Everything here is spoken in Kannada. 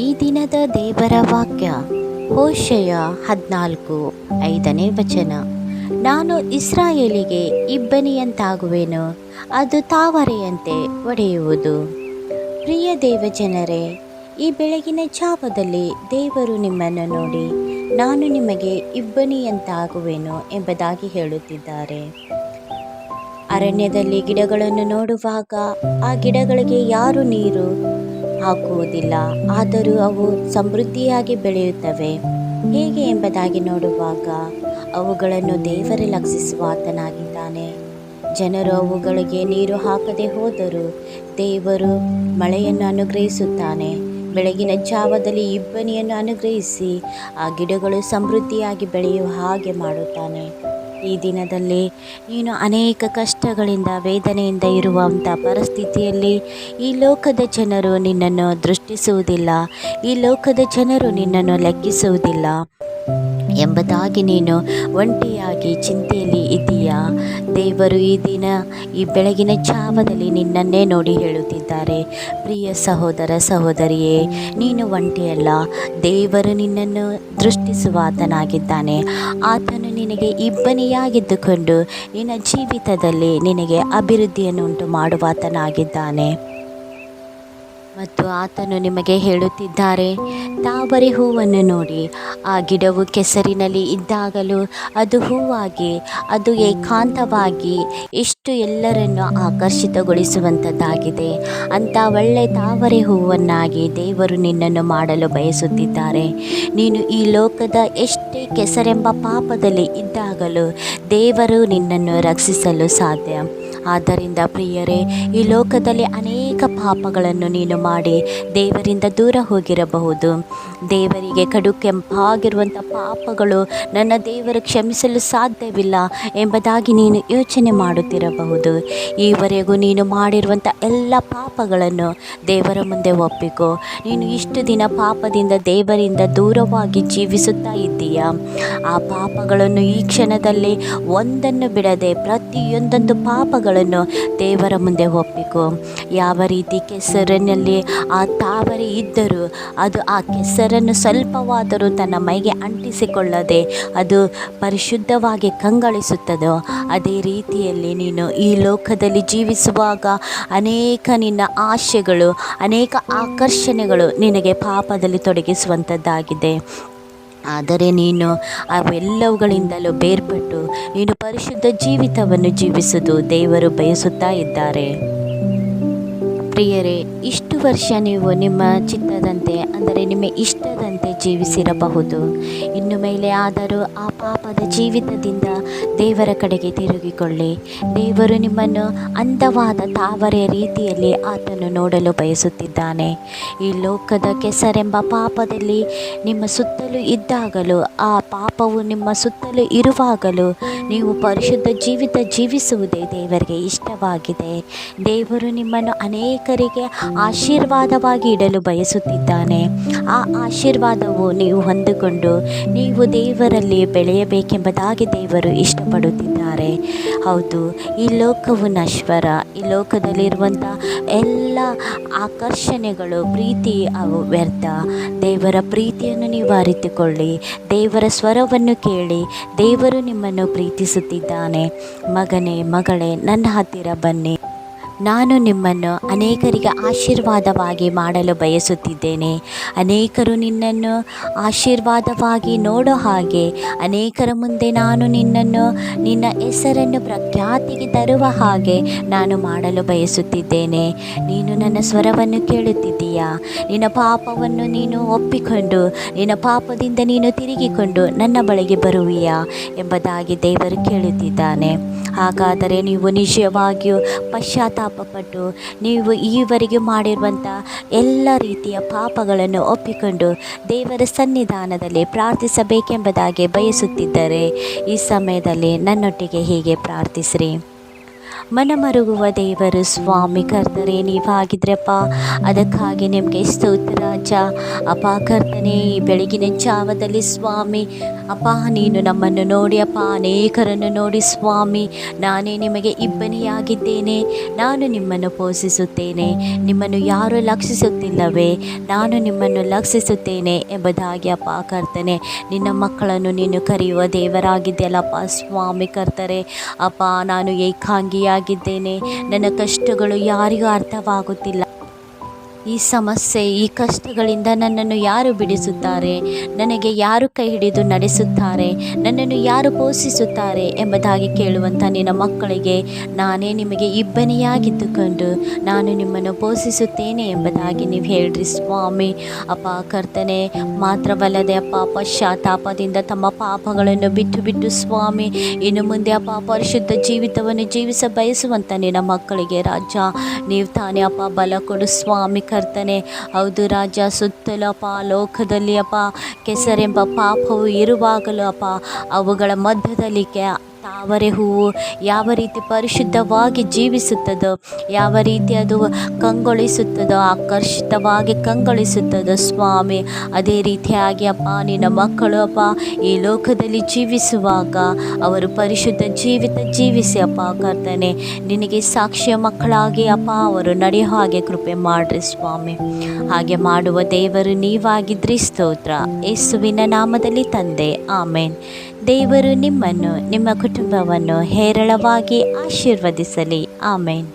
ಈ ದಿನದ ದೇವರ ವಾಕ್ಯ ಹೋಶೇಯ 14:5 ನಾನು ಇಸ್ರಾಯೇಲಿಗೆ ಇಬ್ಬನಿಯಂತಾಗುವೆನು, ಅದು ತಾವರೆಯಂತೆ ಒಡೆಯುವುದು. ಪ್ರಿಯ ದೇವಜನರೇ, ಈ ಬೆಳಗಿನ ಜಾವದಲ್ಲಿ ದೇವರು ನಿಮ್ಮನ್ನು ನೋಡಿ ನಾನು ನಿಮಗೆ ಇಬ್ಬನಿಯಂತಾಗುವೆನು ಎಂಬುದಾಗಿ ಹೇಳುತ್ತಿದ್ದಾರೆ. ಅರಣ್ಯದಲ್ಲಿ ಗಿಡಗಳನ್ನು ನೋಡುವಾಗ ಆ ಗಿಡಗಳಿಗೆ ಯಾರು ನೀರು ಹಾಕುವುದಿಲ್ಲ, ಆದರೂ ಅವು ಸಮೃದ್ಧಿಯಾಗಿ ಬೆಳೆಯುತ್ತವೆ. ಹೇಗೆ ಎಂಬುದಾಗಿ ನೋಡುವಾಗ ಅವುಗಳನ್ನು ದೇವರೇ ಲಕ್ಷಿಸುವ ಆತನಾಗಿದ್ದಾನೆ. ಜನರು ಅವುಗಳಿಗೆ ನೀರು ಹಾಕದೆ ಹೋದರೂ ದೇವರು ಮಳೆಯನ್ನು ಅನುಗ್ರಹಿಸುತ್ತಾನೆ. ಬೆಳಗಿನ ಜಾವದಲ್ಲಿ ಇಬ್ಬನಿಯನ್ನು ಅನುಗ್ರಹಿಸಿ ಆ ಗಿಡಗಳು ಸಮೃದ್ಧಿಯಾಗಿ ಬೆಳೆಯುವ ಹಾಗೆ ಮಾಡುತ್ತಾನೆ. ಈ ದಿನದಲ್ಲಿ ನೀನು ಅನೇಕ ಕಷ್ಟಗಳಿಂದ ವೇದನೆಯಿಂದ ಇರುವಂಥ ಪರಿಸ್ಥಿತಿಯಲ್ಲಿ ಈ ಲೋಕದ ಜನರು ನಿನ್ನನ್ನು ದೃಷ್ಟಿಸುವುದಿಲ್ಲ, ಈ ಲೋಕದ ಜನರು ನಿನ್ನನ್ನು ಲೆಕ್ಕಿಸುವುದಿಲ್ಲ ಎಂಬುದಾಗಿ ನೀನು ಒಂಟಿಯಾಗಿ ಚಿಂತೆಯಲ್ಲಿ ಇದ್ದೀಯಾ? ದೇವರು ಈ ಬೆಳಗಿನ ಜಾವದಲ್ಲಿ ನಿನ್ನನ್ನೇ ನೋಡಿ ಹೇಳುತ್ತಿದ್ದಾರೆ, ಪ್ರಿಯ ಸಹೋದರ ಸಹೋದರಿಯೇ, ನೀನು ಒಂಟಿಯಲ್ಲ. ದೇವರು ನಿನ್ನನ್ನು ದೃಷ್ಟಿಸುವ ಆತನಾಗಿದ್ದಾನೆ. ಆತನು ನಿನಗೆ ಇಬ್ಬನಿಯಾಗಿದ್ದುಕೊಂಡು ನಿನ್ನ ಜೀವಿತದಲ್ಲಿ ನಿನಗೆ ಅಭಿವೃದ್ಧಿಯನ್ನು ಉಂಟು ಮಾಡುವ ಆತನಾಗಿದ್ದಾನೆ. ಮತ್ತು ಆತನು ನಿಮಗೆ ಹೇಳುತ್ತಿದ್ದಾರೆ, ತಾವರೆ ಹೂವನ್ನು ನೋಡಿ, ಆ ಗಿಡವು ಕೆಸರಿನಲ್ಲಿ ಇದ್ದಾಗಲೂ ಅದು ಹೂವಾಗಿ, ಅದು ಏಕಾಂತವಾಗಿ ಎಷ್ಟು ಎಲ್ಲರನ್ನು ಆಕರ್ಷಿತಗೊಳಿಸುವಂಥದ್ದಾಗಿದೆ. ಅಂಥ ಒಳ್ಳೆ ತಾವರೆ ಹೂವನ್ನಾಗಿ ದೇವರು ನಿನ್ನನ್ನು ಮಾಡಲು ಬಯಸುತ್ತಿದ್ದಾರೆ. ನೀನು ಈ ಲೋಕದ ಎಷ್ಟೇ ಕೆಸರೆಂಬ ಪಾಪದಲ್ಲಿ ಇದ್ದಾಗಲೂ ದೇವರು ನಿನ್ನನ್ನು ರಕ್ಷಿಸಲು ಸಾಧ್ಯ. ಆದ್ದರಿಂದ ಪ್ರಿಯರೇ, ಈ ಲೋಕದಲ್ಲಿ ಅನೇಕ ಪಾಪಗಳನ್ನು ನೀನು ಮಾಡಿ ದೇವರಿಂದ ದೂರ ಹೋಗಿರಬಹುದು. ದೇವರಿಗೆ ಕಡು ಕೆಂಪಾಗಿರುವಂಥ ಪಾಪಗಳು ನನ್ನ ದೇವರು ಕ್ಷಮಿಸಲು ಸಾಧ್ಯವಿಲ್ಲ ಎಂಬುದಾಗಿ ನೀನು ಯೋಚನೆ ಮಾಡುತ್ತಿರಬಹುದು. ಈವರೆಗೂ ನೀನು ಮಾಡಿರುವಂಥ ಎಲ್ಲ ಪಾಪಗಳನ್ನು ದೇವರ ಮುಂದೆ ಒಪ್ಪಿಕೋ. ನೀನು ಇಷ್ಟು ದಿನ ಪಾಪದಿಂದ ದೇವರಿಂದ ದೂರವಾಗಿ ಜೀವಿಸುತ್ತಾ ಇದ್ದೀಯಾ? ಆ ಪಾಪಗಳನ್ನು ಈ ಕ್ಷಣದಲ್ಲಿ ಒಂದನ್ನು ಬಿಡದೆ ಪ್ರತಿಯೊಂದೊಂದು ಪಾಪಗಳನ್ನು ದೇವರ ಮುಂದೆ ಒಪ್ಪಿಕೋ. ಯಾವ ರೀತಿ ಕೆಸರಿನಲ್ಲಿ ಆ ತಾವರೆ ಇದ್ದರೂ ಅದು ಆ ಕೆಸರನ್ನು ಸ್ವಲ್ಪವಾದರೂ ತನ್ನ ಮೈಗೆ ಅಂಟಿಸಿಕೊಳ್ಳದೆ ಅದು ಪರಿಶುದ್ಧವಾಗಿ ಕಂಗೊಳಿಸುತ್ತದೋ, ಅದೇ ರೀತಿಯಲ್ಲಿ ನೀನು ಈ ಲೋಕದಲ್ಲಿ ಜೀವಿಸುವಾಗ ಅನೇಕ ನಿನ್ನ ಆಶೆಗಳು, ಅನೇಕ ಆಕರ್ಷಣೆಗಳು ನಿನಗೆ ಪಾಪದಲ್ಲಿ ತೊಡಗಿಸುವಂಥದ್ದಾಗಿದೆ. ಆದರೆ ನೀನು ಅವೆಲ್ಲವುಗಳಿಂದಲೂ ಬೇರ್ಪಟ್ಟು ನೀನು ಪರಿಶುದ್ಧ ಜೀವಿತವನ್ನು ಜೀವಿಸುವುದು ದೇವರು ಬಯಸುತ್ತಾ ಇದ್ದಾರೆ. ಪ್ರಿಯರೇ, ಇಷ್ಟು ವರ್ಷ ನೀವು ನಿಮ್ಮ ಚಿತ್ತದಂತೆ, ಅಂದರೆ ನಿಮ್ಮ ಇಷ್ಟದಂತೆ ಜೀವಿಸಿರಬಹುದು. ಇನ್ನು ಮೇಲೆ ಆದರೂ ಆ ಪಾಪದ ಜೀವಿತದಿಂದ ದೇವರ ಕಡೆಗೆ ತಿರುಗಿಕೊಳ್ಳಿ. ದೇವರು ನಿಮ್ಮನ್ನು ಅಂದವಾದ ತಾವರೆಯ ರೀತಿಯಲ್ಲಿ ಆತನು ನೋಡಲು ಬಯಸುತ್ತಿದ್ದಾನೆ. ಈ ಲೋಕದ ಕೆಸರೆಂಬ ಪಾಪದಲ್ಲಿ ನಿಮ್ಮ ಸುತ್ತಲೂ ಇದ್ದಾಗಲೂ, ಆ ಪಾಪವು ನಿಮ್ಮ ಸುತ್ತಲೂ ಇರುವಾಗಲೂ ನೀವು ಪರಿಶುದ್ಧ ಜೀವಿತ ಜೀವಿಸುವುದೇ ದೇವರಿಗೆ ಇಷ್ಟವಾಗಿದೆ. ದೇವರು ನಿಮ್ಮನ್ನು ಅನೇಕರಿಗೆ ಆಶೀರ್ವಾದವಾಗಿ ಇಡಲು ಬಯಸುತ್ತಿದ್ದಾನೆ. ಆ ಆಶೀರ್ವಾದವು ನೀವು ಹೊಂದಿಕೊಂಡು ನೀವು ದೇವರಲ್ಲಿ ಬೆಳೆಯಬೇಕೆಂಬುದಾಗಿ ದೇವರು ಇಷ್ಟಪಡುತ್ತಿದ್ದಾರೆ. ಹೌದು, ಈ ಲೋಕವು ನಶ್ವರ. ಈ ಲೋಕದಲ್ಲಿರುವಂಥ ಎಲ್ಲ ಆಕರ್ಷಣೆಗಳು, ಪ್ರೀತಿ ಅವು ವ್ಯರ್ಥ. ದೇವರ ಪ್ರೀತಿಯನ್ನು ನೀವು ಅರಿತುಕೊಳ್ಳಿ. ದೇವರ ಸ್ವರವನ್ನು ಕೇಳಿ. ದೇವರು ನಿಮ್ಮನ್ನು ಪ್ರೀತಿಸುತ್ತಿದ್ದಾನೆ. ಮಗನೇ, ಮಗಳೇ, ನನ್ನ ಹತ್ತಿರ ಬನ್ನಿ. ನಾನು ನಿಮ್ಮನ್ನು ಅನೇಕರಿಗೆ ಆಶೀರ್ವಾದವಾಗಿ ಮಾಡಲು ಬಯಸುತ್ತಿದ್ದೇನೆ. ಅನೇಕರು ನಿನ್ನನ್ನು ಆಶೀರ್ವಾದವಾಗಿ ನೋಡೋ ಹಾಗೆ, ಅನೇಕರ ಮುಂದೆ ನಾನು ನಿನ್ನ ಹೆಸರನ್ನು ಪ್ರಖ್ಯಾತಿಗೆ ತರುವ ಹಾಗೆ ನಾನು ಮಾಡಲು ಬಯಸುತ್ತಿದ್ದೇನೆ. ನೀನು ನನ್ನ ಸ್ವರವನ್ನು ಕೇಳುತ್ತಿದ್ದೀಯಾ? ನಿನ್ನ ಪಾಪವನ್ನು ನೀನು ಒಪ್ಪಿಕೊಂಡು ನಿನ್ನ ಪಾಪದಿಂದ ನೀನು ತಿರುಗಿಕೊಂಡು ನನ್ನ ಬಳಿಗೆ ಬರುವಿಯಾ ಎಂಬುದಾಗಿ ದೇವರು ಕೇಳುತ್ತಿದ್ದಾನೆ. ಹಾಗಾದರೆ ನೀವು ನಿಜವಾಗಿಯೂ ಪಶ್ಚಾತ್ತಾಪಪಟ್ಟು ನೀವು ಈವರೆಗೆ ಮಾಡಿರುವಂಥ ಎಲ್ಲ ರೀತಿಯ ಪಾಪಗಳನ್ನು ಒಪ್ಪಿಕೊಂಡು ದೇವರ ಸನ್ನಿಧಾನದಲ್ಲಿ ಪ್ರಾರ್ಥಿಸಬೇಕೆಂಬುದಾಗಿ ಬಯಸುತ್ತಿದ್ದರೆ ಈ ಸಮಯದಲ್ಲಿ ನನ್ನೊಟ್ಟಿಗೆ ಹೀಗೆ ಪ್ರಾರ್ಥಿಸಿರಿ. ಮನಮರುಗುವ ದೇವರು ಸ್ವಾಮಿ ಕರ್ತನೆ ನೀವಾಗಿದ್ರಪ್ಪ. ಅದಕ್ಕಾಗಿ ನಿಮಗೆ ಸ್ತೋತ್ರ ರಾಜ. ಅಪ್ಪ ಕರ್ತನೆ, ಈ ಬೆಳಗಿನ ಜಾವದಲ್ಲಿ ಸ್ವಾಮಿ ಅಪ್ಪ ನೀನು ನಮ್ಮನ್ನು ನೋಡಿ ಅಪ್ಪ, ಅನೇಕರನ್ನು ನೋಡಿ ಸ್ವಾಮಿ, ನಾನೇ ನಿಮಗೆ ಇಬ್ಬನಿಯಾಗಿದ್ದೇನೆ, ನಾನು ನಿಮ್ಮನ್ನು ಪೋಷಿಸುತ್ತೇನೆ, ನಿಮ್ಮನ್ನು ಯಾರೂ ಲಕ್ಷಿಸುತ್ತಿಲ್ಲವೇ, ನಾನು ನಿಮ್ಮನ್ನು ಲಕ್ಷಿಸುತ್ತೇನೆ ಎಂಬುದಾಗಿ ಅಪ್ಪ ಕರ್ತನೆ ನಿನ್ನ ಮಕ್ಕಳನ್ನು ನೀನು ಕರೆಯುವ ದೇವರಾಗಿದ್ದೆಯಲ್ಲಪ್ಪ ಸ್ವಾಮಿ ಕರ್ತರೆ. ಅಪ್ಪ ನಾನು ಏಕಾಂಗಿಯಾಗಿದ್ದೇನೆ, ನನ್ನ ಕಷ್ಟಗಳು ಯಾರಿಗೂ ಅರ್ಥವಾಗುತ್ತಿಲ್ಲ. ಈ ಸಮಸ್ಯೆ, ಈ ಕಷ್ಟಗಳಿಂದ ನನ್ನನ್ನು ಯಾರು ಬಿಡಿಸುತ್ತಾರೆ, ನನಗೆ ಯಾರು ಕೈ ಹಿಡಿದು ನಡೆಸುತ್ತಾರೆ, ನನ್ನನ್ನು ಯಾರು ಪೋಷಿಸುತ್ತಾರೆ ಎಂಬುದಾಗಿ ಕೇಳುವಂಥ ನಿನ್ನ ಮಕ್ಕಳಿಗೆ ನಾನೇ ನಿಮಗೆ ಇಬ್ಬನಿಯಾಗಿದ್ದುಕೊಂಡು ನಾನು ನಿಮ್ಮನ್ನು ಪೋಷಿಸುತ್ತೇನೆ ಎಂಬುದಾಗಿ ನೀವು ಹೇಳ್ರಿ ಸ್ವಾಮಿ. ಅಪ್ಪ ಕರ್ತನೆ, ಮಾತ್ರವಲ್ಲದೆ ಅಪ್ಪ ಪಶ್ಚಾತ್ತಾಪದಿಂದ ತಮ್ಮ ಪಾಪಗಳನ್ನು ಬಿಟ್ಟು ಬಿಟ್ಟು ಸ್ವಾಮಿ ಇನ್ನು ಮುಂದೆ ಅಪ್ಪ ಪರಿಶುದ್ಧ ಜೀವಿತವನ್ನು ಜೀವಿಸ ಬಯಸುವಂಥ ನಿನ್ನ ಮಕ್ಕಳಿಗೆ ರಾಜ ನೀವು ತಾನೇ ಅಪ್ಪ ಬಲ ಕೊಡು ಸ್ವಾಮಿ ಕರ್ತನೆ. ಹೌದು ರಾಜ, ಸುತ್ತಲೂ ಅಪ್ಪ ಲೋಕದಲ್ಲಿ ಅಪ್ಪ ಕೆಸರೆಂಬ ಪಾಪವು ಇರುವಾಗಲೂ ಅಪ್ಪ ಅವುಗಳ ಮಧ್ಯದಲ್ಲಿ ತಾವರೆ ಹೂವು ಯಾವ ರೀತಿ ಪರಿಶುದ್ಧವಾಗಿ ಜೀವಿಸುತ್ತದೋ, ಯಾವ ರೀತಿ ಅದು ಕಂಗೊಳಿಸುತ್ತದೋ, ಆಕರ್ಷಿತವಾಗಿ ಕಂಗೊಳಿಸುತ್ತದೋ ಸ್ವಾಮಿ, ಅದೇ ರೀತಿಯಾಗಿ ಅಪ್ಪ ನಿನ್ನ ಮಕ್ಕಳು ಅಪ್ಪ ಈ ಲೋಕದಲ್ಲಿ ಜೀವಿಸುವಾಗ ಅವರು ಪರಿಶುದ್ಧ ಜೀವಿತ ಜೀವಿಸಿ ಅಪ್ಪ ಕರ್ತನೆ ನಿನಗೆ ಸಾಕ್ಷಿಯ ಮಕ್ಕಳಾಗಿ ಅಪ್ಪ ಅವರು ನಡೆಯೋ ಹಾಗೆ ಕೃಪೆ ಮಾಡ್ರಿ ಸ್ವಾಮಿ. ಹಾಗೆ ಮಾಡುವ ದೇವರು ನೀವಾಗಿದ್ರಿ. ಸ್ತೋತ್ರ ಯೇಸುವಿನ ನಾಮದಲ್ಲಿ ತಂದೆ, ಆಮೇನ್. ದೇವರು ನಿಮ್ಮನ್ನು ನಿಮ್ಮ ಕುಟುಂಬವನ್ನು ಹೇರಳವಾಗಿ ಆಶೀರ್ವದಿಸಲಿ. ಆಮೇನ್.